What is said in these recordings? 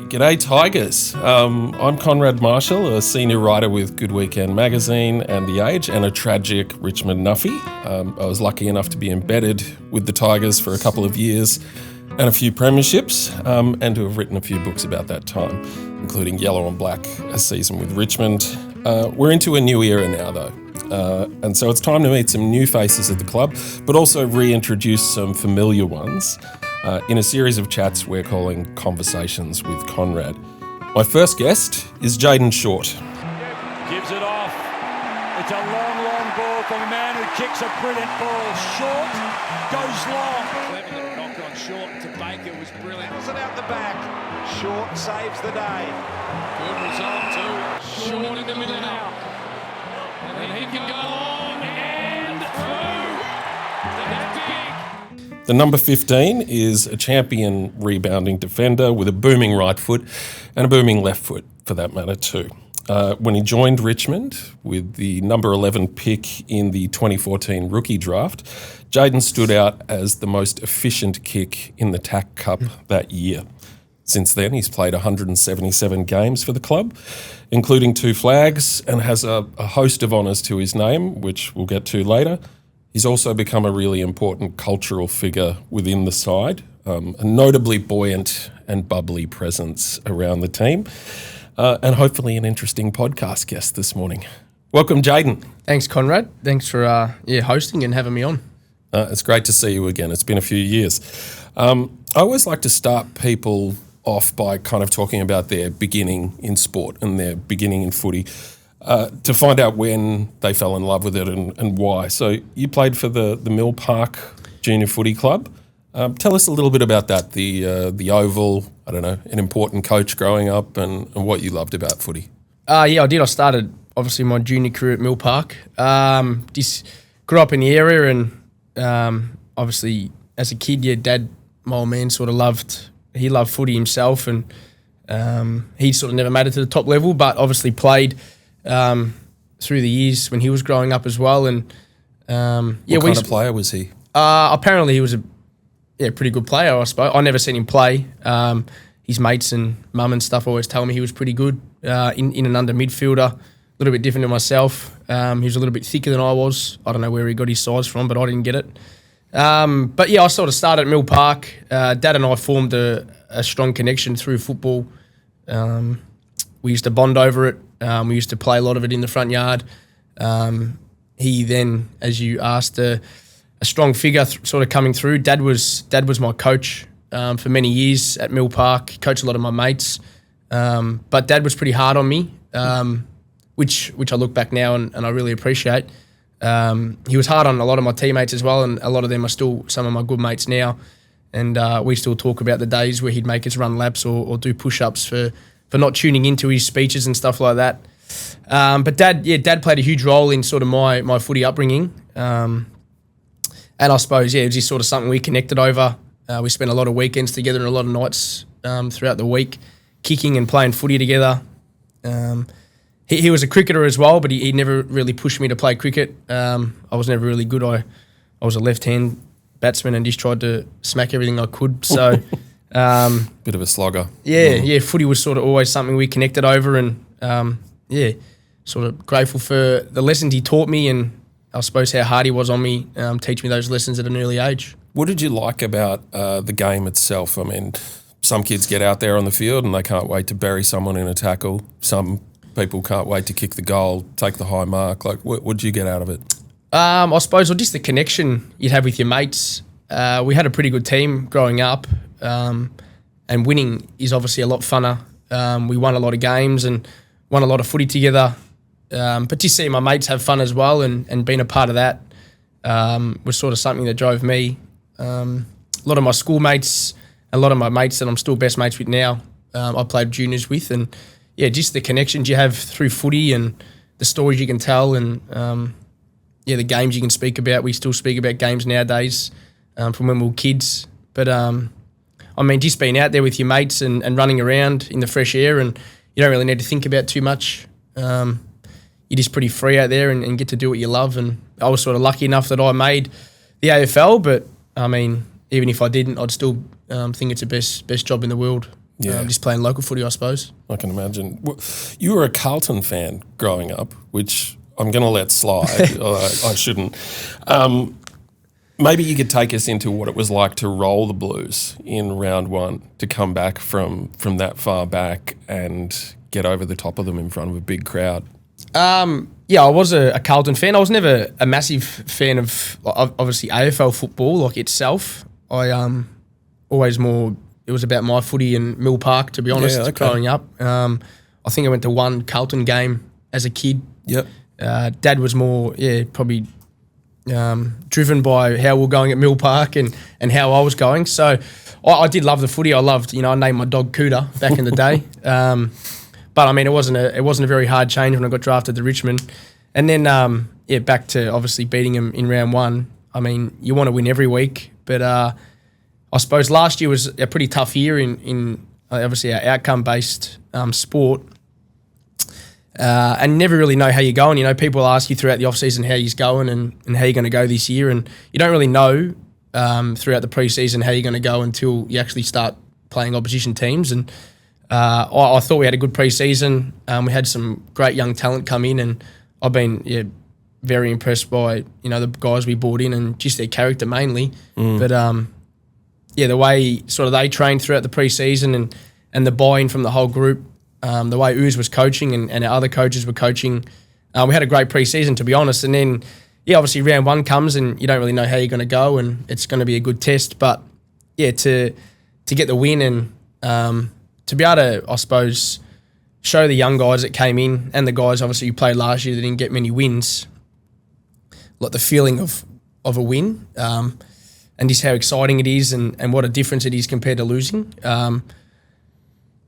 G'day Tigers, I'm Konrad Marshall, a senior writer with Good Weekend magazine and The Age, and a tragic Richmond nuffy. I was lucky enough to be embedded with the Tigers for a couple of years and a few premierships, and to have written a few books about that time, including Yellow and Black, a season with Richmond. We're into a new era now though, and so it's time to meet some new faces at the club, but also reintroduce some familiar ones. In a series of chats we're calling Konversations with Konrad. My first guest is Jaden Short. Gives it off. It's a long ball from a man who kicks a brilliant ball. Short goes long. Clever little knock on Short to Baker was brilliant. Pulls it out the back. Short saves the day. Good result too. Short in the middle now. And he can go long and through. That's big. The number 15 is a champion rebounding defender with a booming right foot and a booming left foot, for that matter too. When he joined Richmond with the number 11 pick in the 2014 rookie draft, Jaden stood out as the most efficient kick in the TAC Cup that year. Since then, he's played 177 games for the club, including 2 flags, and has a host of honours to his name, which we'll get to later. He's also become a really important cultural figure within the side, a notably buoyant and bubbly presence around the team, and hopefully an interesting podcast guest this morning. Welcome, Jaden. Thanks, Konrad. Thanks for hosting and having me on. It's great to see you again. It's been a few years. I always like to start people off by kind of talking about their beginning in sport and their beginning in footy. To find out when they fell in love with it and why. So you played for the Mill Park Junior Footy Club. Tell us a little bit about that, the Oval, I don't know, an important coach growing up and what you loved about footy. Yeah, I did. I started, obviously, my junior career at Mill Park. Just grew up in the area and obviously as a kid, Dad, my old man, sort of loved footy himself and he sort of never made it to the top level, but obviously played through the years when he was growing up as well. And what kind of player was he? Apparently he was a pretty good player, I suppose. I never seen him play. His mates and mum and stuff always tell me he was pretty good in and under midfielder, a little bit different to myself. He was a little bit thicker than I was. I don't know where he got his size from, but I didn't get it. But yeah, I sort of started at Mill Park. Dad and I formed a strong connection through football. We used to bond over it. We used to play a lot of it in the front yard. He then, as you asked, a strong figure sort of coming through. Dad was my coach for many years at Mill Park. He coached a lot of my mates. But Dad was pretty hard on me, which I look back now and I really appreciate. He was hard on a lot of my teammates as well, and a lot of them are still some of my good mates now. And we still talk about the days where he'd make us run laps or do push-ups for not tuning into his speeches and stuff like that. But Dad played a huge role in sort of my footy upbringing. And I suppose, it was just sort of something we connected over. We spent a lot of weekends together and a lot of nights throughout the week, kicking and playing footy together. He was a cricketer as well, but he never really pushed me to play cricket. I was never really good. I was a left-hand batsman and just tried to smack everything I could. So... Bit of a slogger. Yeah, footy was sort of always something we connected over and, sort of grateful for the lessons he taught me and I suppose how hard he was on me, teach me those lessons at an early age. What did you like about the game itself? I mean, some kids get out there on the field and they can't wait to bury someone in a tackle. Some people can't wait to kick the goal, take the high mark. Like, what did you get out of it? I suppose just the connection you'd have with your mates. We had a pretty good team growing up. And winning is obviously a lot funner. We won a lot of games and won a lot of footy together. But just seeing my mates have fun as well and being a part of that was sort of something that drove me. A lot of my schoolmates, a lot of my mates that I'm still best mates with now, I played juniors with. And, just the connections you have through footy and the stories you can tell and, the games you can speak about. We still speak about games nowadays from when we were kids. But... just being out there with your mates and running around in the fresh air and you don't really need to think about too much. You're just pretty free out there and get to do what you love. And I was sort of lucky enough that I made the AFL, but even if I didn't, I'd still think it's the best job in the world. Yeah. just playing local footy, I suppose. I can imagine. Well, you were a Carlton fan growing up, which I'm going to let slide. I shouldn't. Maybe you could take us into what it was like to roll the Blues in round one, to come back from that far back and get over the top of them in front of a big crowd. Yeah, I was a Carlton fan. I was never a massive fan of obviously AFL football like itself. I always more, it was about my footy in Mill Park, to be honest, growing up. I think I went to one Carlton game as a kid. Yep. Dad was more, probably driven by how we're going at Mill Park and how I was going. So I did love the footy. I loved, I named my dog Cooter back in the day. But I mean, it wasn't a very hard change when I got drafted to Richmond. And then, back to obviously beating him in round one. I mean, you want to win every week, but I suppose last year was a pretty tough year in obviously our outcome-based sport. And never really know how you're going. People ask you throughout the off-season how you're going and how you're going to go this year, and you don't really know throughout the pre-season how you're going to go until you actually start playing opposition teams. And I thought we had a good pre-season. We had some great young talent come in, and I've been very impressed by the guys we brought in and just their character mainly. But the way sort of they trained throughout the pre-season and the buy-in from the whole group. The way Ooze was coaching and our other coaches were coaching, we had a great pre-season, to be honest. And then, obviously round one comes and you don't really know how you're going to go, and it's going to be a good test. But to get the win and to be able to, I suppose, show the young guys that came in and the guys obviously who played last year that didn't get many wins, like the feeling of a win, and just how exciting it is and what a difference it is compared to losing.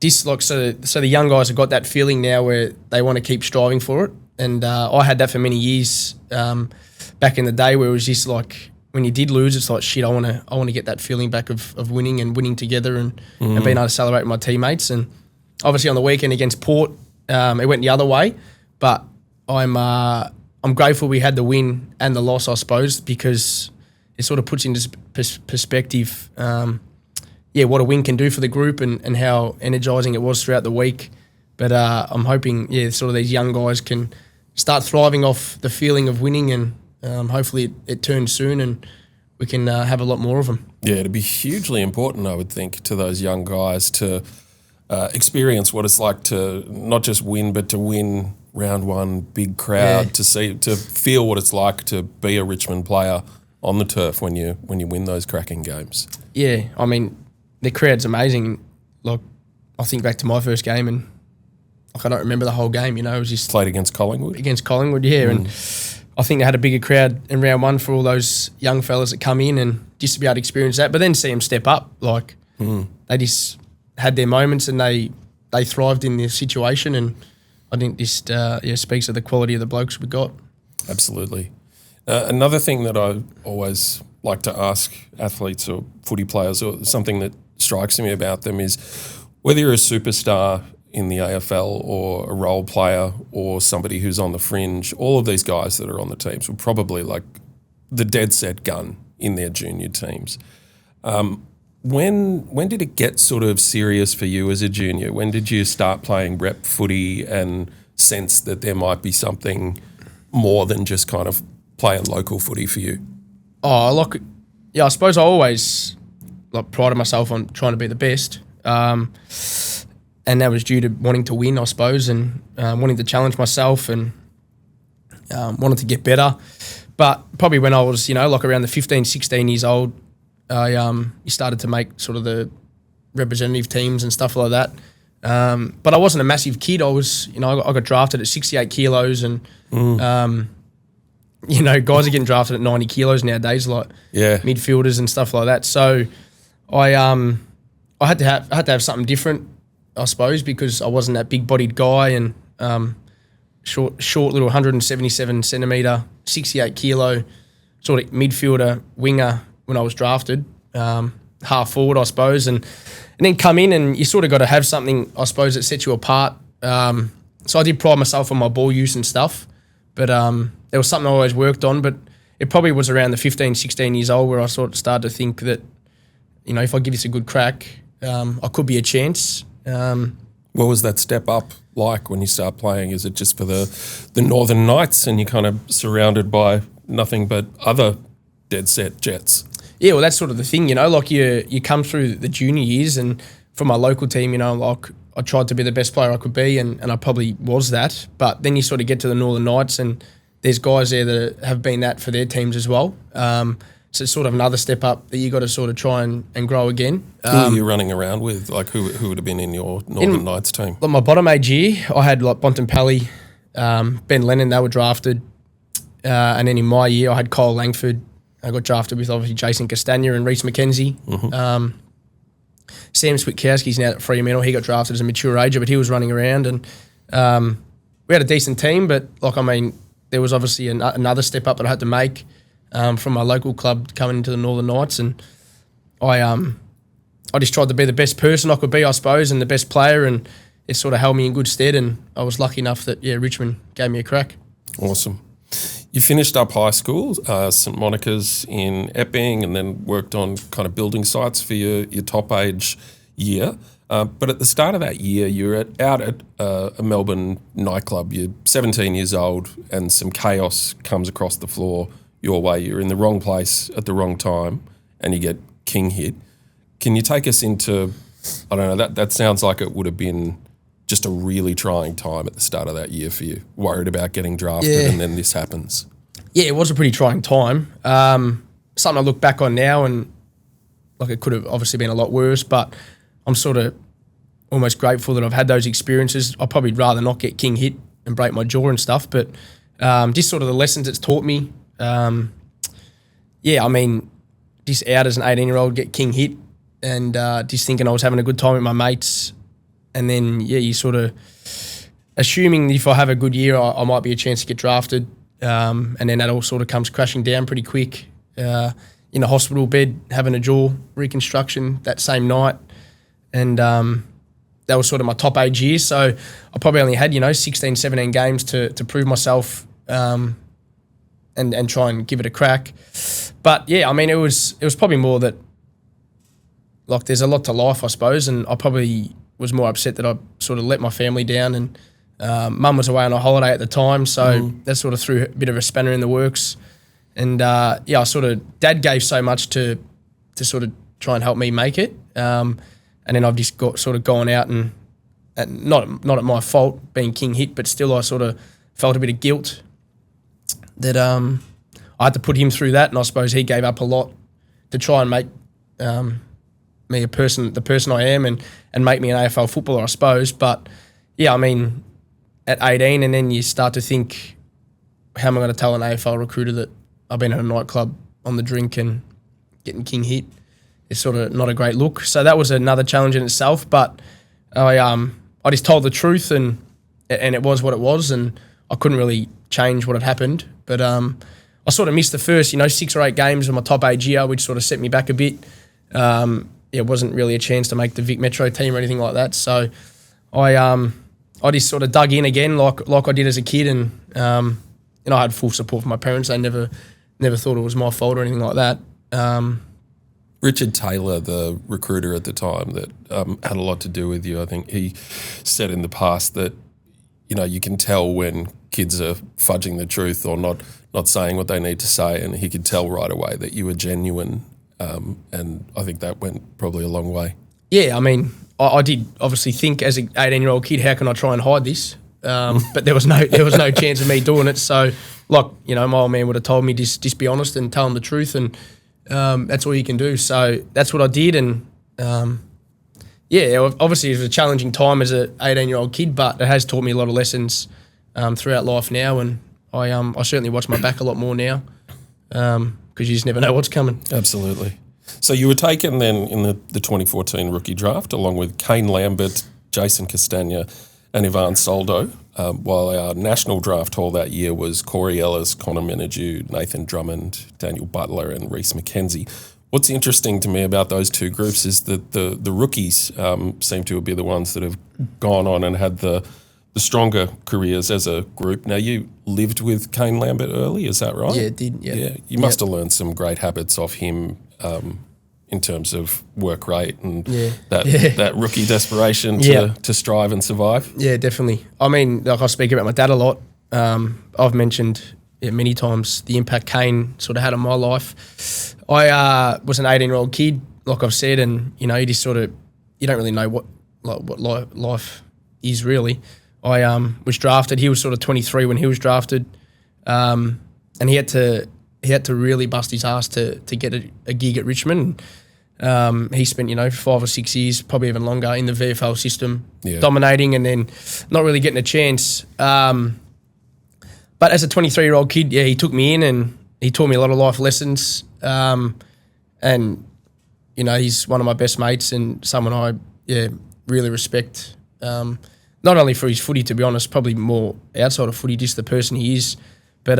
So the young guys have got that feeling now where they want to keep striving for it, and I had that for many years back in the day, where it was just like when you did lose, it's like shit. I want to get that feeling back of winning and winning together and being able to celebrate with my teammates. And obviously on the weekend against Port, it went the other way, but I'm grateful we had the win and the loss, I suppose, because it sort of puts into perspective. What a win can do for the group and how energising it was throughout the week. But I'm hoping, sort of these young guys can start thriving off the feeling of winning, and hopefully it turns soon and we can have a lot more of them. Yeah, it'd be hugely important, I would think, to those young guys to experience what it's like to not just win, but to win round one, big crowd, to feel what it's like to be a Richmond player on the turf when you win those cracking games. Yeah, I mean, the crowd's amazing. Like, I think back to my first game and I don't remember the whole game, it was just... Played against Collingwood? Against Collingwood, and I think they had a bigger crowd in round one for all those young fellas that come in, and just to be able to experience that, but then see them step up, they just had their moments and they thrived in their situation, and I think this speaks of the quality of the blokes we got. Absolutely. Another thing that I always like to ask athletes or footy players, or something that strikes me about them, is whether you're a superstar in the AFL or a role player or somebody who's on the fringe, all of these guys that are on the teams were probably like the dead set gun in their junior teams. When did it get sort of serious for you as a junior? When did you start playing rep footy and sense that there might be something more than just kind of playing local footy for you? I suppose I always prided myself on trying to be the best. And that was due to wanting to win, I suppose, and wanting to challenge myself and wanted to get better. But probably when I was, around the 15, 16 years old, you started to make sort of the representative teams and stuff like that. But I wasn't a massive kid. I was, I got drafted at 68 kilos and, guys are getting drafted at 90 kilos nowadays, midfielders and stuff like that. So I had to have something different, I suppose, because I wasn't that big-bodied guy and short little 177 centimetre, 68 kilo, sort of midfielder, winger when I was drafted, half forward, I suppose, and then come in and you sort of got to have something, I suppose, that sets you apart. So I did pride myself on my ball use and stuff, but there was something I always worked on, but it probably was around the 15, 16 years old where I sort of started to think that, if I give this a good crack, I could be a chance. What was that step up like when you start playing? Is it just for the Northern Knights and you're kind of surrounded by nothing but other dead set Jets? Yeah, well, that's sort of the thing, like you come through the junior years, and for my local team, like I tried to be the best player I could be, and I probably was that. But then you sort of get to the Northern Knights, and there's guys there that have been that for their teams as well. So it's sort of another step up that you got to sort of try and grow again. Who are you running around with? Like who would have been in your Northern Knights team? Like my bottom age year, I had like Bontempelli, Ben Lennon, they were drafted. And then in my year, I had Kyle Langford. I got drafted with obviously Jason Castagna and Reece McKenzie. Mm-hmm. Sam Switkowski's now at Fremantle. He got drafted as a mature ager, but he was running around. And we had a decent team, but there was obviously another step up that I had to make. From my local club coming into the Northern Knights, and I just tried to be the best person I could be, I suppose, and the best player, and it sort of held me in good stead, and I was lucky enough that Richmond gave me a crack. Awesome. You finished up high school, St Monica's in Epping, and then worked on kind of building sites for your top age year. But at the start of that year, you're out at a Melbourne nightclub. You're 17 years old, and some chaos comes across the floor your way. You're in the wrong place at the wrong time, and you get king hit. Can you take us into, I don't know, that sounds like it would have been just a really trying time at the start of that year for you, worried about getting drafted, and then this happens. Yeah, it was a pretty trying time. Something I look back on now, and it could have obviously been a lot worse, but I'm sort of almost grateful that I've had those experiences. I'd probably rather not get king hit and break my jaw and stuff, but just sort of the lessons it's taught me. Just out as an 18-year-old, get king hit, and just thinking I was having a good time with my mates, and then you sort of assuming if I have a good year, I might be a chance to get drafted, and then that all sort of comes crashing down pretty quick. In a hospital bed, having a jaw reconstruction that same night, and that was sort of my top age year. So I probably only had 16, 17 games to prove myself. And try and give it a crack. But it was probably more that there's a lot to life, I suppose, and I probably was more upset that I sort of let my family down, and mum was away on a holiday at the time, so that sort of threw a bit of a spanner in the works. And I sort of, Dad gave so much to sort of try and help me make it, and then I've just gone out and not at my fault being king hit, but still I sort of felt a bit of guilt that I had to put him through that, and I suppose he gave up a lot to try and make me the person I am, and make me an AFL footballer, I suppose. But at 18, and then you start to think, how am I going to tell an AFL recruiter that I've been at a nightclub on the drink and getting king hit? It's sort of not a great look. So that was another challenge in itself. But I just told the truth, and it was what it was, and I couldn't really change what had happened. But I sort of missed the first, 6 or 8 games of my top age year, which sort of set me back a bit. It wasn't really a chance to make the Vic Metro team or anything like that. So I just sort of dug in again like I did as a kid, and I had full support from my parents. They never thought it was my fault or anything like that. Richard Taylor, the recruiter at the time that had a lot to do with you, I think he said in the past that, you can tell when kids are fudging the truth or not saying what they need to say, and he could tell right away that you were genuine, and I think that went probably a long way. Yeah, I did obviously think as an 18-year-old kid, how can I try and hide this? But there was no chance of me doing it. So, my old man would have told me just be honest and tell him the truth, and that's all you can do. So that's what I did, and obviously it was a challenging time as an 18-year-old kid, but it has taught me a lot of lessons throughout life now, and I certainly watch my back a lot more now, because you just never know what's coming. Absolutely. So you were taken then in the 2014 rookie draft along with Kane Lambert, Jason Castagna and Ivan Soldo, while our national draft haul that year was Corey Ellis, Connor Menadue, Nathan Drummond, Daniel Butler and Reece McKenzie. What's interesting to me about those two groups is that the rookies seem to be the ones that have gone on and had the stronger careers as a group. Now, you lived with Kane Lambert early, is that right? Yeah, it did, yeah. You must have learned some great habits off him in terms of work rate and Yeah. that rookie desperation to strive and survive. Yeah, definitely. I mean, like I speak about my dad a lot. I've mentioned many times the impact Kane sort of had on my life. I was an 18-year-old kid, like I've said, and you just sort of you don't really know what life is really. I was drafted. He was sort of 23 when he was drafted, and he had to really bust his ass to get a gig at Richmond. He spent 5 or 6 years, probably even longer, in the VFL system, dominating, and then not really getting a chance. But as a 23-year-old kid, he took me in and he taught me a lot of life lessons. And he's one of my best mates and someone I really respect. Not only for his footy, to be honest, probably more outside of footy, just the person he is. But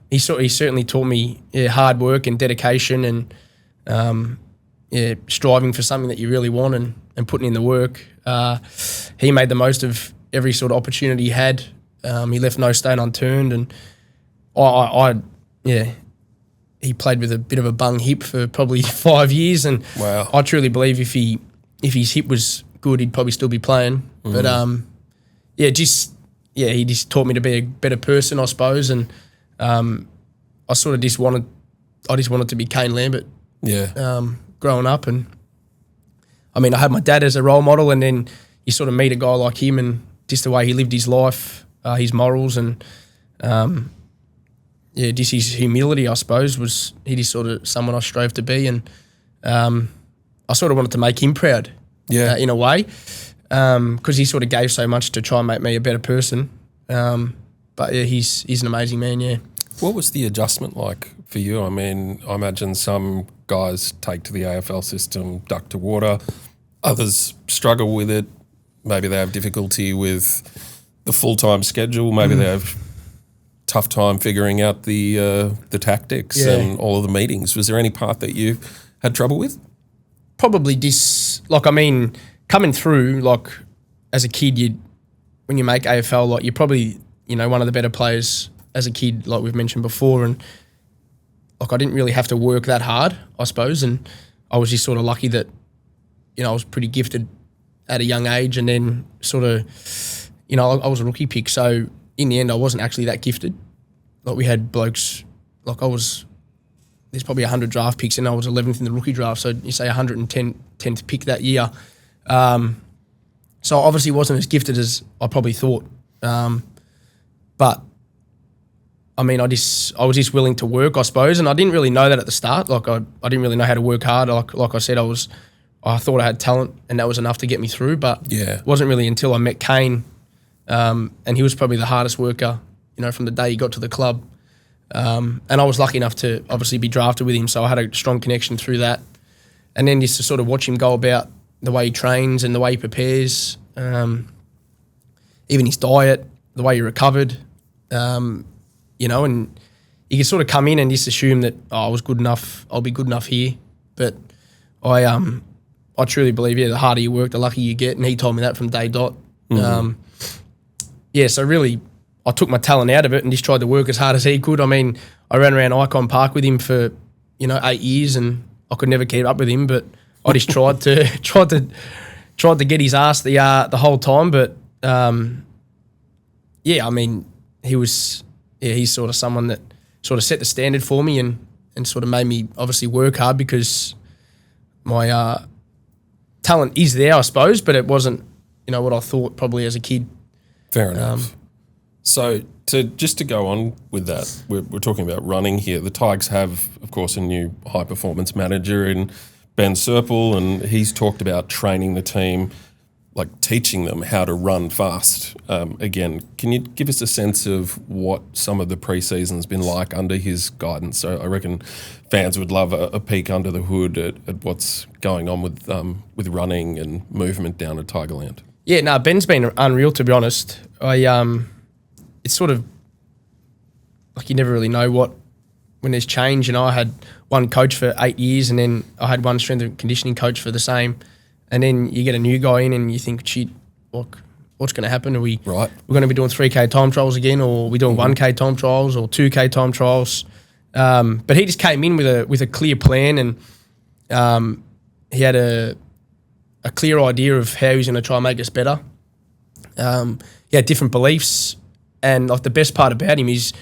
he certainly taught me hard work and dedication and striving for something that you really want and putting in the work. He made the most of every sort of opportunity he had. He left no stone unturned, and he played with a bit of a bung hip for probably 5 years. And wow. I truly believe if his hip was good, he'd probably still be playing. But he just taught me to be a better person, I suppose. And I just wanted to be Kane Lambert. Yeah. Growing up, and I mean, I had my dad as a role model, and then you sort of meet a guy like him, and just the way he lived his life, his morals, and just his humility, I suppose, was he just sort of someone I strove to be, and I sort of wanted to make him proud, in a way, because he sort of gave so much to try and make me a better person. But he's an amazing man. Yeah. What was the adjustment like for you? I mean, I imagine some guys take to the AFL system, duck to water. Others struggle with it. Maybe they have difficulty with the full-time schedule. Maybe they have tough time figuring out the tactics and all of the meetings. Was there any part that you had trouble with? Probably coming through, as a kid, when you make AFL, you're probably, one of the better players as a kid, like we've mentioned before, and I didn't really have to work that hard, I suppose, and I was just sort of lucky that, I was pretty gifted at a young age, and then sort of, I was a rookie pick, so in the end I wasn't actually that gifted. We had blokes, there's probably 100 draft picks, and I was 11th in the rookie draft, so you say 110th pick that year. So I obviously wasn't as gifted as I probably thought, but I mean, I was just willing to work, I suppose, and I didn't really know that at the start. I didn't really know how to work hard. Like I said, I thought I had talent, and that was enough to get me through. But it wasn't really until I met Kane, and he was probably the hardest worker, from the day he got to the club. And I was lucky enough to obviously be drafted with him, so I had a strong connection through that. And then just to sort of watch him go about the way he trains and the way he prepares, even his diet, the way he recovered. And you can sort of come in and just assume that I was good enough, I'll be good enough here. But I truly believe, the harder you work, the luckier you get, and he told me that from day dot. So really, I took my talent out of it and just tried to work as hard as he could. I mean, I ran around Icon Park with him for 8 years, and I could never keep up with him. But I just tried to get his ass the whole time. But I mean, he was. He's sort of someone that sort of set the standard for me and sort of made me obviously work hard, because my talent is there, I suppose, but it wasn't, what I thought probably as a kid. Fair enough. So to go on with that, we're talking about running here. The Tigers have, of course, a new high-performance manager in Ben Serpel, and he's talked about training the team, teaching them how to run fast. Again, can you give us a sense of what some of the pre-season's been like under his guidance? So I reckon fans would love a peek under the hood at what's going on with running and movement down at Tigerland. Yeah, no, Ben's been unreal, to be honest. It's sort of you never really know when there's change. I had one coach for 8 years, and then I had one strength and conditioning coach for the same. And then you get a new guy in and you think, shit, what's going to happen? Are we're going to be doing 3K time trials again, or are we doing 1K time trials or 2K time trials? But he just came in with a clear plan, and he had a clear idea of how he was going to try and make us better. He had different beliefs, and like the best part about him is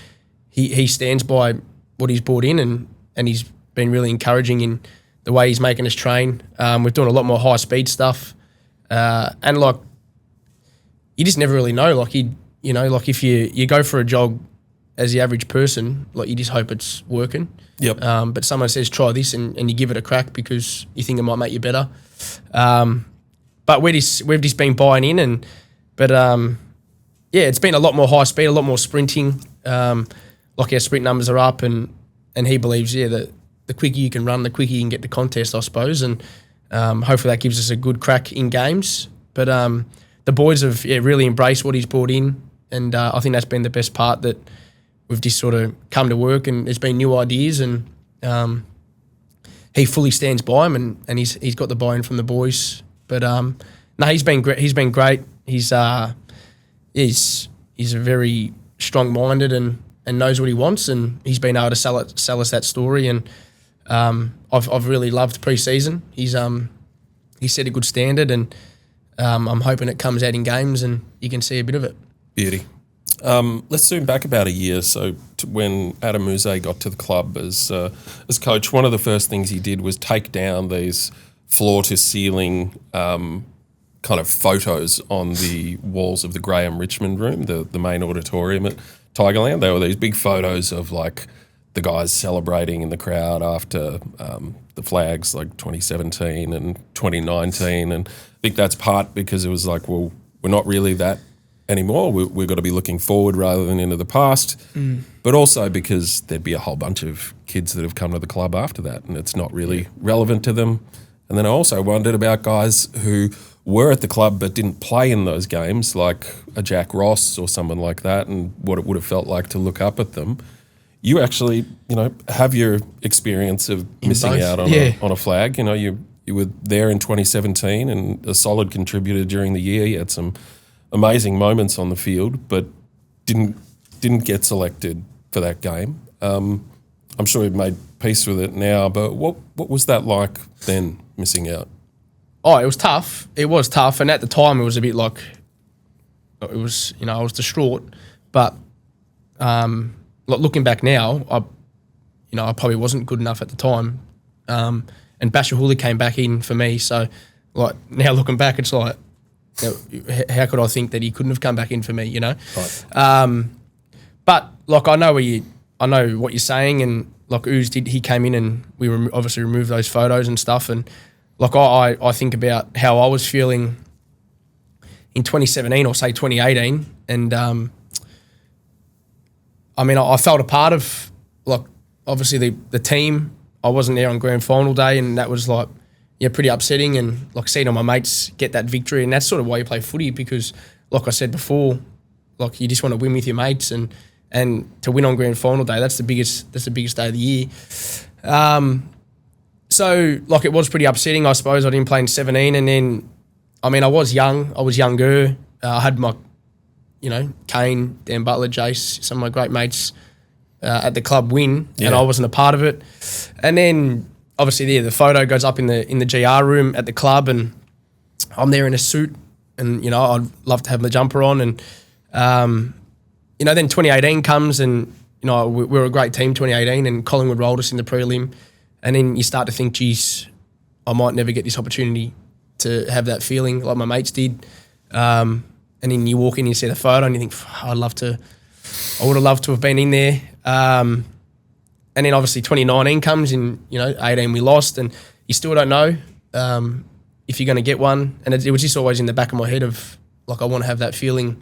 he stands by what he's brought in, and he's been really encouraging in the way he's making us train. We're doing a lot more high speed stuff, and like you just never really know. Like like if you go for a jog as the average person, like you just hope it's working. Yep. But someone says try this, and you give it a crack because you think it might make you better. But we've just been buying in, it's been a lot more high speed, a lot more sprinting. Like our sprint numbers are up, and he believes that the quicker you can run, the quicker you can get to contest, I suppose, and hopefully that gives us a good crack in games. But the boys have really embraced what he's brought in, and I think that's been the best part, that we've just sort of come to work and there's been new ideas, and he fully stands by him, and he's got the buy-in from the boys. But no, he's been great. He's been great. He's a very strong-minded and knows what he wants, and he's been able to sell us that story. And I've really loved pre-season. He's set a good standard, and I'm hoping it comes out in games and you can see a bit of it. Beauty. Let's zoom back about a year. So when Adam Muse got to the club as coach, one of the first things he did was take down these floor-to-ceiling kind of photos on the walls of the Graham Richmond room, the main auditorium at Tigerland. There were these big photos of like the guys celebrating in the crowd after the flags, like 2017 and 2019. And I think that's part because it was like, well, we're not really that anymore. We've got to be looking forward rather than into the past. But also because there'd be a whole bunch of kids that have come to the club after that, and it's not really relevant to them. And then I also wondered about guys who were at the club but didn't play in those games, like a Jack Ross or someone like that, and what it would have felt like to look up at them. You actually, have your experience of missing out on a flag. You were there in 2017 and a solid contributor during the year. You had some amazing moments on the field, but didn't get selected for that game. I'm sure you've made peace with it now, but what was that like then, missing out? Oh, it was tough. It was tough, and at the time it was a bit like it was. I was distraught, but looking back now, I probably wasn't good enough at the time. And Bashahuli came back in for me, so like now looking back, it's like, how could I think that he couldn't have come back in for me? Right. But like I know what you're saying, and like Ooze did. He came in and we obviously removed those photos and stuff, and like I think about how I was feeling in 2017 or say 2018, and I felt a part of like obviously the team. I wasn't there on grand final day, and that was like pretty upsetting, and like seeing all my mates get that victory, and that's sort of why you play footy, because like I said before, like you just want to win with your mates, and to win on grand final day, that's the biggest day of the year. So like it was pretty upsetting, I suppose. I didn't play in 17, and then I was younger. I had my Kane, Dan Butler, Jace, some of my great mates at the club win, and I wasn't a part of it. And then obviously the photo goes up in the GR room at the club, and I'm there in a suit, and I'd love to have my jumper on, and then 2018 comes, and we were a great team 2018, and Collingwood rolled us in the prelim, and then you start to think, geez, I might never get this opportunity to have that feeling like my mates did. And then you walk in and you see the photo and you think, I would have loved to have been in there. And then obviously 2019 comes, and 18 we lost, and you still don't know if you're going to get one. And it was just always in the back of my head of like, I want to have that feeling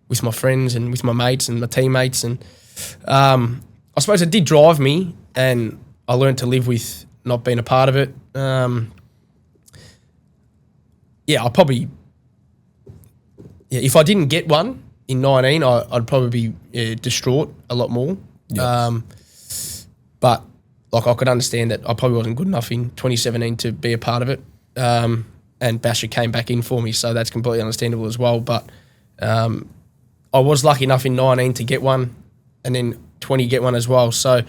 with my friends and with my mates and my teammates. And I suppose it did drive me, and I learned to live with not being a part of it. If I didn't get one in 19, I'd probably be distraught a lot more. Yes. But like I could understand that I probably wasn't good enough in 2017 to be a part of it. And Basher came back in for me, so that's completely understandable as well. But I was lucky enough in 19 to get one, and then 20 get one as well. So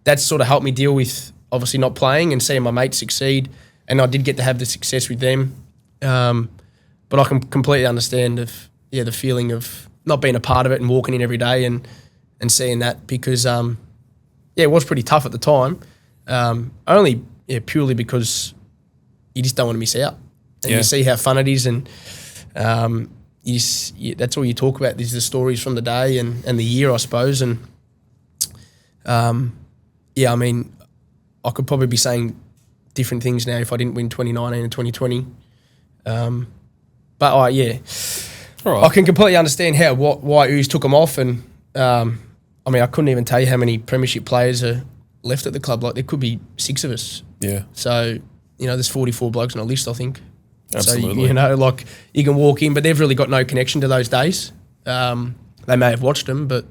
that's sort of helped me deal with obviously not playing and seeing my mates succeed. and I did get to have the success with them. But I can completely understand the feeling of not being a part of it and walking in every day and seeing that, because it was pretty tough at the time. Only purely because you just don't want to miss out, and you see how fun it is, and that's all you talk about. These are the stories from the day and the year, I suppose. And I mean, I could probably be saying different things now if I didn't win 2019 and 2020. But all right. I can completely understand why Ooze took them off, and I mean, I couldn't even tell you how many premiership players are left at the club. Like, there could be 6 of us. Yeah. So, there's 44 blokes on a list, I think. Absolutely. So, like, you can walk in, but they've really got no connection to those days. They may have watched them, but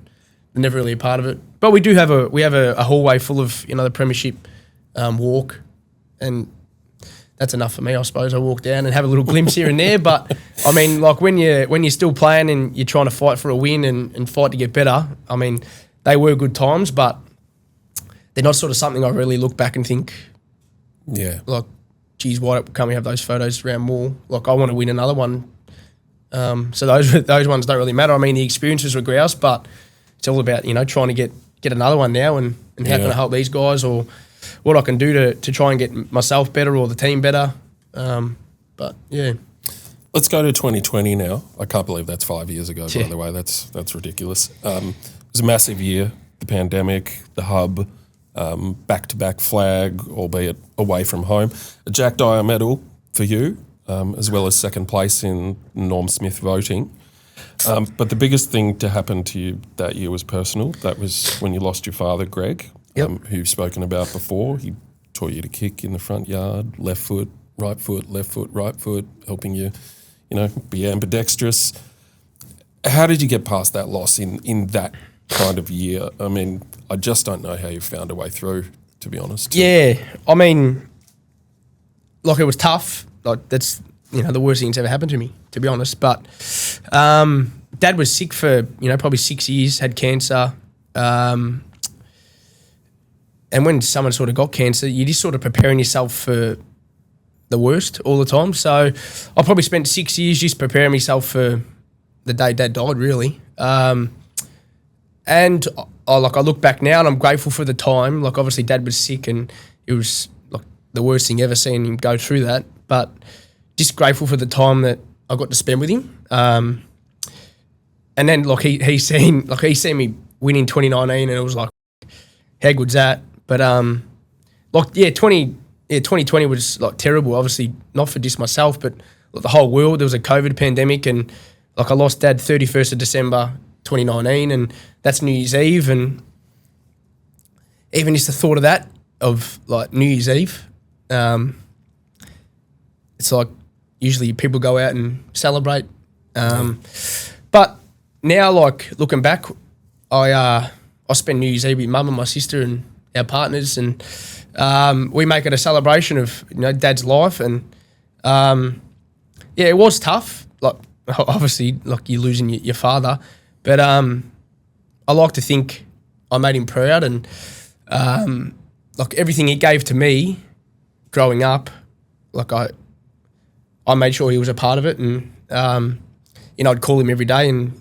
they're never really a part of it. But we have a hallway full of, the premiership walk, and that's enough for me, I suppose. I walk down and have a little glimpse here and there. But, I mean, like, when you're still playing and you're trying to fight for a win and fight to get better, I mean, they were good times, but they're not sort of something I really look back and think, like, geez, why can't we have those photos around more? Like, I want to win another one. So those ones don't really matter. I mean, the experiences were grouse, but it's all about, trying to get another one now, and how can I help these guys, or what I can do to try and get myself better or the team better. But, yeah. Let's go to 2020 now. I can't believe that's 5 years ago, by the way. That's ridiculous. It was a massive year. The pandemic, the hub, back-to-back flag, albeit away from home. A Jack Dyer medal for you, as well as second place in Norm Smith voting. But the biggest thing to happen to you that year was personal. That was when you lost your father, Greg, who you've spoken about before. He taught you to kick in the front yard, left foot, right foot, helping you, be ambidextrous. How did you get past that loss in that kind of year? I mean, I just don't know how you found a way through, to be honest. Yeah, I mean, like, it was tough. Like, that's, the worst thing that's ever happened to me, to be honest. But Dad was sick for, probably 6 years, had cancer. And when someone sort of got cancer, you're just sort of preparing yourself for the worst all the time. So I probably spent 6 years just preparing myself for the day Dad died, really. And I look back now and I'm grateful for the time. Like, obviously Dad was sick and it was like the worst thing ever, seeing him go through that. But just grateful for the time that I got to spend with him. And then like he seen me win in 2019, and it was like, how good's that? But 2020 was like terrible. Obviously not for just myself, but like the whole world. There was a COVID pandemic, and like I lost Dad 31st of December 2019, and that's New Year's Eve, and even just the thought of that, of like New Year's Eve, it's like usually people go out and celebrate, but now, like, looking back, I spend New Year's Eve with Mum and my sister and our partners, and we make it a celebration of Dad's life, and it was tough. Like, obviously, like, you're losing your father. But I like to think I made him proud, and like, everything he gave to me growing up, like, I made sure he was a part of it, and I'd call him every day, and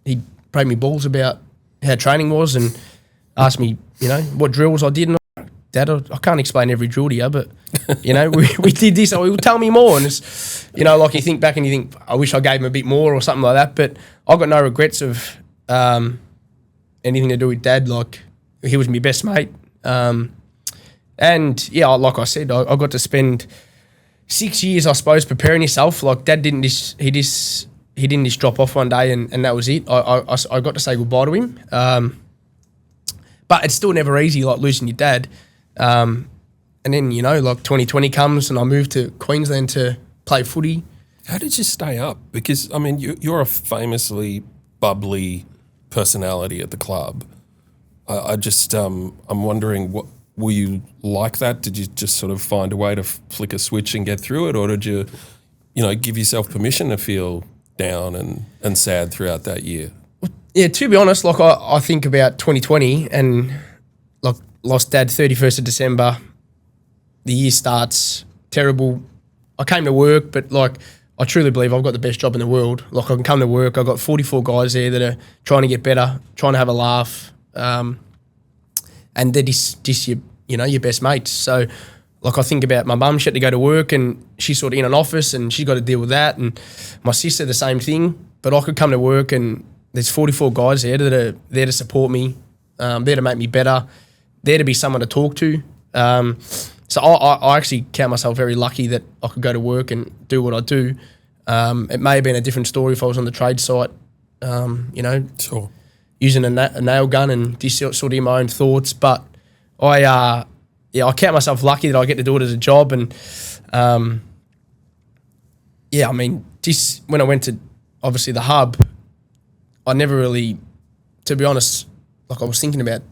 he'd break me balls about how training was, and ask me, what drills I did. And Dad, I can't explain every drill to you, but we did this. Or he would tell me more, and it's like, you think back and you think, I wish I gave him a bit more or something like that. But I got no regrets of anything to do with Dad. Like, he was my best mate, and yeah, like I said, I got to spend 6 years, I suppose, preparing yourself. Like, Dad didn't just drop off one day and that was it. I got to say goodbye to him, but it's still never easy, like, losing your dad. And then, like, 2020 comes and I moved to Queensland to play footy. How did you stay up? Because, I mean, you're a famously bubbly personality at the club. I'm wondering, what were you like that? Did you just sort of find a way to flick a switch and get through it? Or did you, give yourself permission to feel down and sad throughout that year? Yeah, to be honest, like, I think about 2020 and, like, lost Dad 31st of December. The year starts terrible. I came to work, but like I truly believe I've got the best job in the world. Like I can come to work, I've got 44 guys there that are trying to get better, trying to have a laugh, and they're just your best mates. So like I think about my mum, she had to go to work and she's sort of in an office and she's got to deal with that, and my sister the same thing. But I could come to work and there's 44 guys there that are there to support me, there to make me better, there to be someone to talk to. So I actually count myself very lucky that I could go to work and do what I do. It may have been a different story if I was on the trade site, Sure. using a nail gun and just sort of in my own thoughts. But I count myself lucky that I get to do it as a job. And just when I went to obviously the hub, I never really, to be honest, like I was thinking about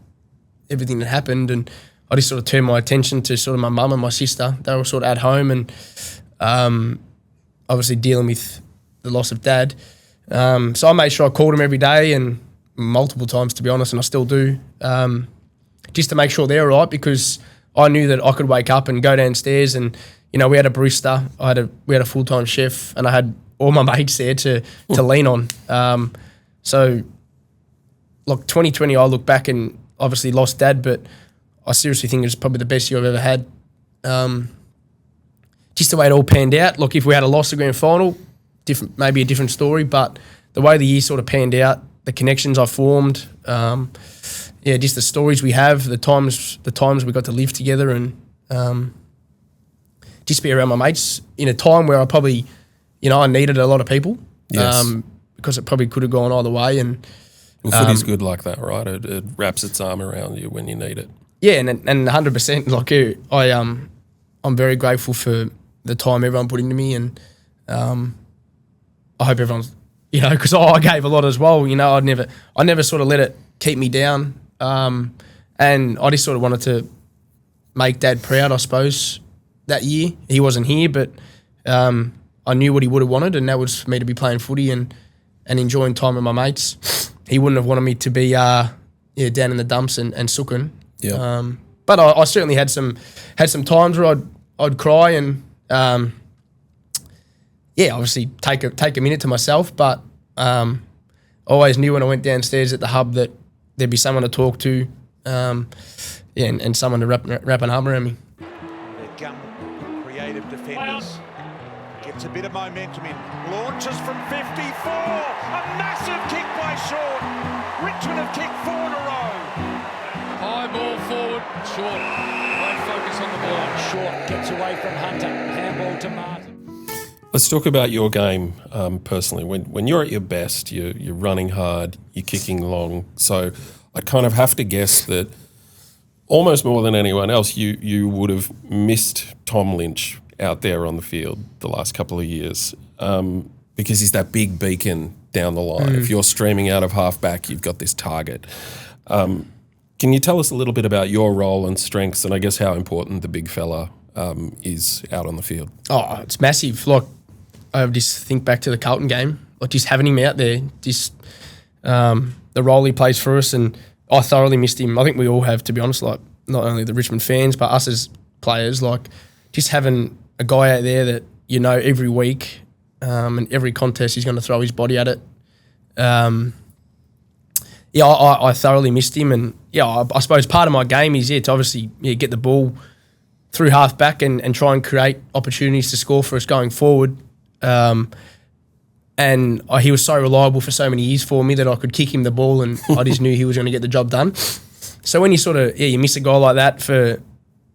everything that happened, and I just sort of turned my attention to sort of my mum and my sister. They were sort of at home and obviously dealing with the loss of dad. So I made sure I called them every day and multiple times, to be honest, and I still do, just to make sure they're all right, because I knew that I could wake up and go downstairs and, we had a barista, we had a full-time chef, and I had all my mates there to lean on. So, like 2020, I look back and obviously lost dad, but I seriously think it was probably the best year I've ever had. Just the way it all panned out. Look, if we had a loss the grand final, maybe a different story, but the way the year sort of panned out, the connections I formed, just the stories we have, the times we got to live together, and just be around my mates in a time where I probably, I needed a lot of people. Yes. Because it probably could have gone either way. And footy's good like that, right? It wraps its arm around you when you need it. Yeah, and 100%. Like I'm very grateful for the time everyone put into me, and I hope everyone's, because I gave a lot as well. I never sort of let it keep me down, and I just sort of wanted to make Dad proud, I suppose. That year he wasn't here, but I knew what he would have wanted, and that was for me to be playing footy and enjoying time with my mates. He wouldn't have wanted me to be down in the dumps and sooking. Yeah. But I certainly had some times where I'd cry and obviously take a minute to myself. But I always knew when I went downstairs at the hub that there'd be someone to talk to, and someone to wrap an arm around me. They're gun creative defenders. Gets a bit of momentum in. Launches from 54. A massive kick by Short. Richmond have kicked 4 in a row. High ball forward, Short. Great focus on the ball. Short gets away from Hunter. Handball to Martin. Let's talk about your game personally. When you're at your best, you're running hard, you're kicking long. So I kind of have to guess that almost more than anyone else, you would have missed Tom Lynch out there on the field the last couple of years, because he's that big beacon down the line. If you're streaming out of halfback, you've got this target. Can you tell us a little bit about your role and strengths, and I guess how important the big fella is out on the field? Oh, it's massive. Like, I just think back to the Carlton game, like just having him out there, just the role he plays for us, and I thoroughly missed him. I think we all have, to be honest, like not only the Richmond fans, but us as players, like just having a guy out there that every week and every contest he's going to throw his body at it. I thoroughly missed him, and I suppose part of my game is to obviously get the ball through half back and try and create opportunities to score for us going forward. And he was so reliable for so many years for me that I could kick him the ball and I just knew he was going to get the job done. So when you sort of you miss a guy like that for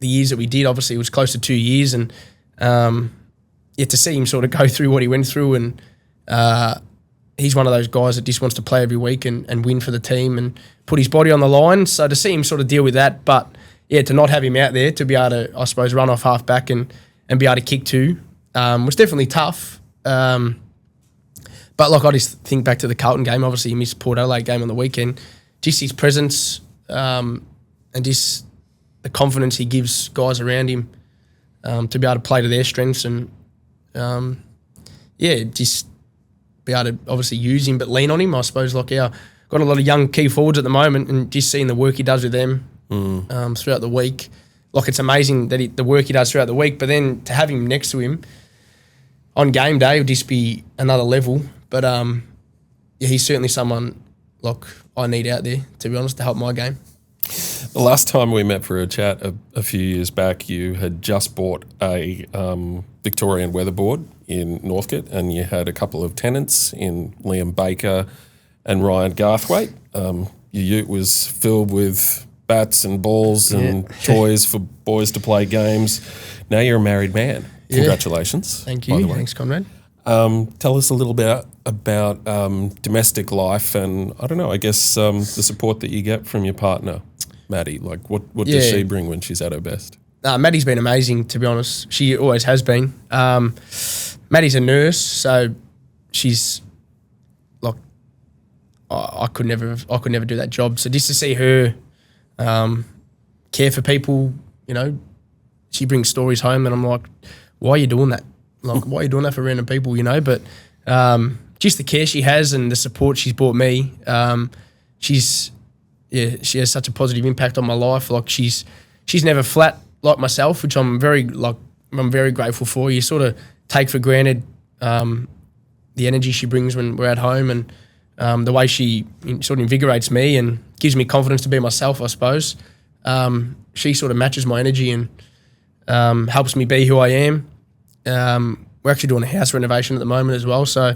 the years that we did, obviously it was close to 2 years, and to see him sort of go through what he went through, and he's one of those guys that just wants to play every week and win for the team and put his body on the line. So to see him sort of deal with that, but to not have him out there, to be able to, I suppose, run off half back and be able to kick too, was definitely tough. But like I just think back to the Carlton game, obviously he missed Port Adelaide game on the weekend, just his presence and just the confidence he gives guys around him to be able to play to their strengths, and just be able to obviously use him but lean on him. I suppose got a lot of young key forwards at the moment, and just seeing the work he does with them throughout the week, like it's amazing that the work he does throughout the week, but then to have him next to him on game day would just be another level. But he's certainly someone like I need out there, to be honest, to help my game. The last time we met for a chat a few years back, you had just bought a Victorian weatherboard in Northcote, and you had a couple of tenants in Liam Baker and Ryan Garthwaite. Your ute was filled with bats and balls and toys for boys to play games. Now you're a married man. Congratulations. Thank you. Thanks, Konrad. Tell us a little bit about domestic life and, I don't know, I guess the support that you get from your partner, Maddie. Like, what does she bring when she's at her best? Maddie's been amazing, to be honest. She always has been. Maddie's a nurse, so she's like, I could never do that job. So just to see her care for people, you know, she brings stories home, and I'm like, why are you doing that? Like, why are you doing that for random people, you know? But just the care she has and the support she's brought me, she has such a positive impact on my life. Like, she's never flat like myself, which I'm very grateful for. You sort of take for granted the energy she brings when we're at home, and the way she sort of invigorates me and gives me confidence to be myself, I suppose. She sort of matches my energy and helps me be who I am. We're actually doing a house renovation at the moment as well, so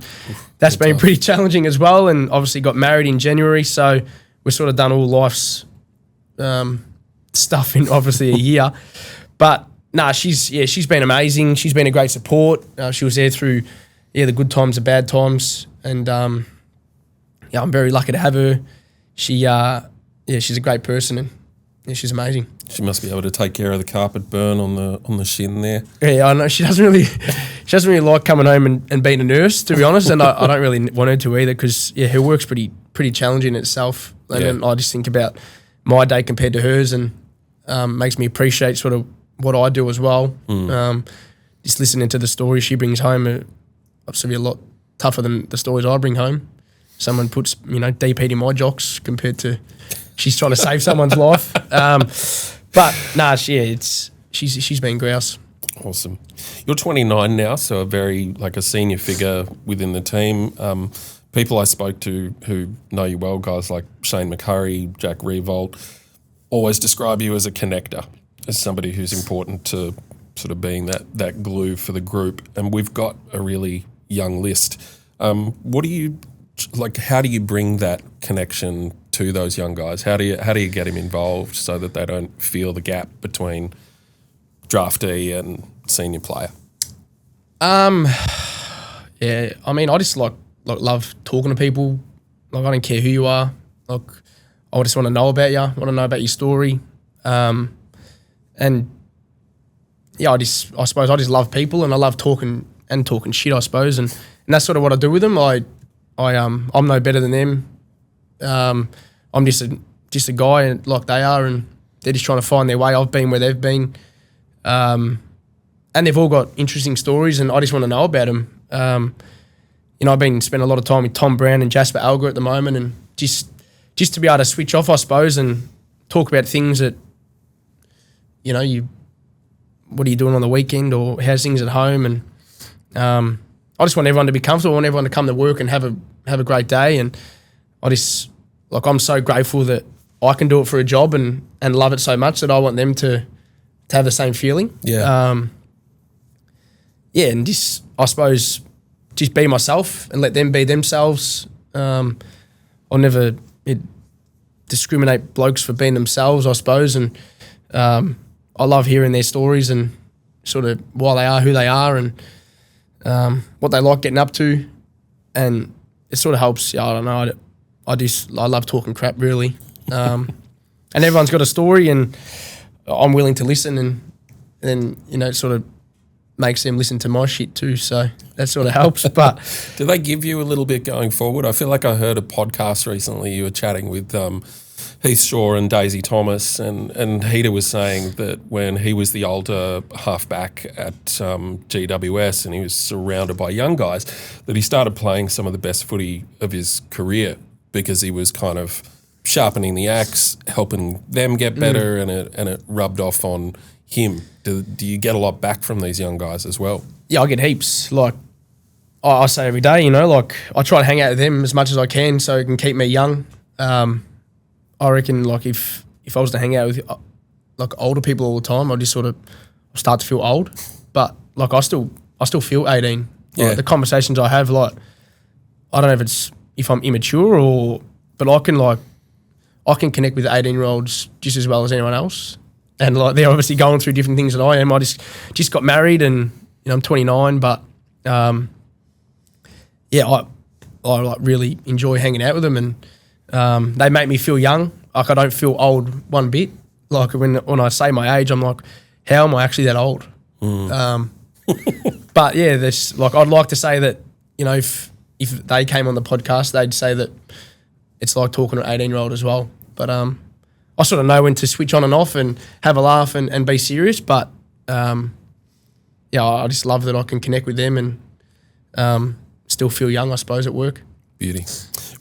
that's been pretty challenging as well, and obviously got married in January, so we've sort of done all life's stuff in obviously a year. But she's been amazing. She's been a great support. She was there through the good times, the bad times, and I'm very lucky to have her. She's a great person, and she's amazing. She must be able to take care of the carpet burn on the shin there. Yeah, I know. She doesn't really like coming home and being a nurse, to be honest, and I don't really want her to either, because her work's pretty challenging in itself. And then I just think about my day compared to hers, and makes me appreciate sort of what I do as well. Just listening to the stories she brings home are obviously a lot tougher than the stories I bring home. Someone puts deep heat in my jocks compared to she's trying to save someone's life. But she's been grouse. Awesome. You're 29 now, so a senior figure within the team. People I spoke to who know you well, guys like Shane McCurry, Jack Revolt, always describe you as a connector, as somebody who's important to sort of being that glue for the group. And we've got a really young list. What do you how do you bring that connection to those young guys? How do you get them involved so that they don't feel the gap between draftee and senior player? I just love talking to people. Like, I don't care who you are. Like, I just want to know about you. I want to know about your story. I suppose I just love people, and I love talking shit, I suppose, and that's sort of what I do with them. I'm no better than them. I'm just a guy like they are, and they're just trying to find their way. I've been where they've been, and they've all got interesting stories, and I just want to know about them. I've been spending a lot of time with Tom Brown and Jasper Alger at the moment, and just to be able to switch off, I suppose, and talk about things that what are you doing on the weekend, or how's things at home, and I just want everyone to be comfortable. I want everyone to come to work and have a great day. And I'm so grateful that I can do it for a job and love it so much that I want them to have the same feeling. Yeah. And I suppose just be myself and let them be themselves. I'll never discriminate blokes for being themselves, I suppose. And I love hearing their stories and sort of why they are who they are, and what they like getting up to, and it sort of helps. I don't know. I love talking crap, really, and everyone's got a story, and I'm willing to listen, and then it sort of makes them listen to my shit too. So that sort of helps. But do they give you a little bit going forward? I feel like I heard a podcast recently. You were chatting with Heath Shaw and Daisy Thomas, and Heater was saying that when he was the older halfback at GWS and he was surrounded by young guys, that he started playing some of the best footy of his career because he was kind of sharpening the axe, helping them get better, and it rubbed off on him. Do you get a lot back from these young guys as well? Yeah, I get heaps. Like I say every day, you know, like I try to hang out with them as much as I can so it can keep me young. I reckon, like if I was to hang out with like older people all the time, I'd just sort of start to feel old. But like I still feel 18. Yeah. Like, the conversations I have, like I don't know if I'm immature but I can connect with 18-year-olds just as well as anyone else. And like they're obviously going through different things than I am. I just got married, and you know I'm 29, but yeah, I like really enjoy hanging out with them, and they make me feel young. Like I don't feel old one bit. Like when I say my age, I'm like, how am I actually that old? But yeah, there's like I'd like to say that, you know, if they came on the podcast, they'd say that it's like talking to an 18-year-old as well. But I sort of know when to switch on and off and have a laugh and be serious. But yeah, I just love that I can connect with them and still feel young, I suppose, at work. Beauty.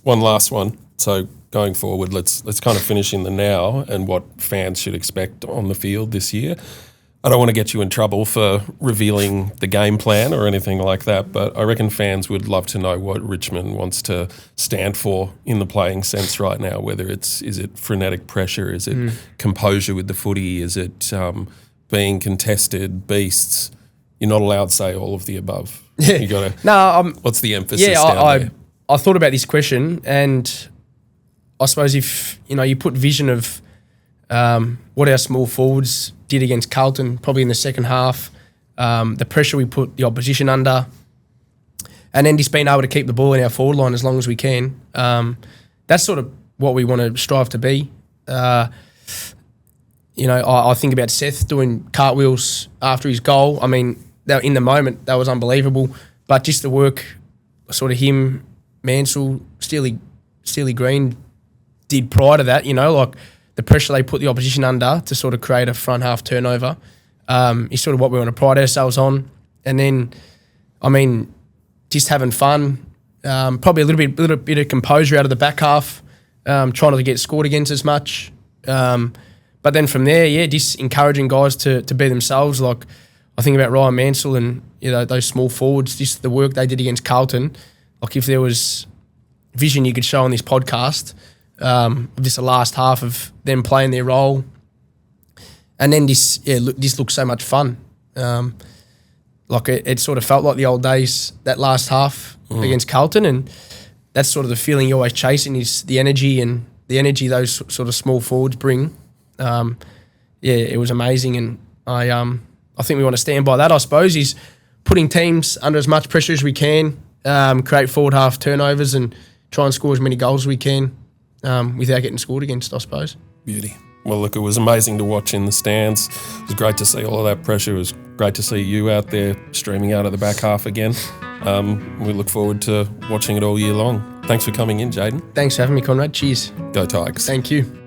One last one. So going forward, let's kind of finish in the now and what fans should expect on the field this year. I don't want to get you in trouble for revealing the game plan or anything like that, but I reckon fans would love to know what Richmond wants to stand for in the playing sense right now, whether is it frenetic pressure, is it composure with the footy, is it being contested beasts? You're not allowed to say all of the above. Yeah. You got to. No, what's the emphasis down there? I thought about this question, and I suppose if you put vision of what our small forwards did against Carlton, probably in the second half, the pressure we put the opposition under, and then just being able to keep the ball in our forward line as long as we can. That's sort of what we want to strive to be. I think about Seth doing cartwheels after his goal. I mean, in the moment, that was unbelievable. But just the work, sort of him, Mansell, Steely Green did prior to that, like the pressure they put the opposition under to sort of create a front half turnover is sort of what we want to pride ourselves on. And then, I mean, just having fun, probably a little bit of composure out of the back half, trying not to get scored against as much. But then from there, yeah, just encouraging guys to be themselves. Like I think about Ryan Mansell and those small forwards, just the work they did against Carlton. Like if there was vision you could show on this podcast, just the last half of them playing their role, and then this looks so much fun. Like it sort of felt like the old days, that last half against Carlton, and that's sort of the feeling you're always chasing is the energy those sort of small forwards bring. It was amazing, and I think we want to stand by that. I suppose is putting teams under as much pressure as we can, create forward half turnovers, and try and score as many goals as we can. Without getting scored against, I suppose. Beauty. Well, look, it was amazing to watch in the stands. It was great to see all of that pressure. It was great to see you out there streaming out of the back half again. We look forward to watching it all year long. Thanks for coming in, Jaden. Thanks for having me, Konrad. Cheers. Go Tigers. Thank you.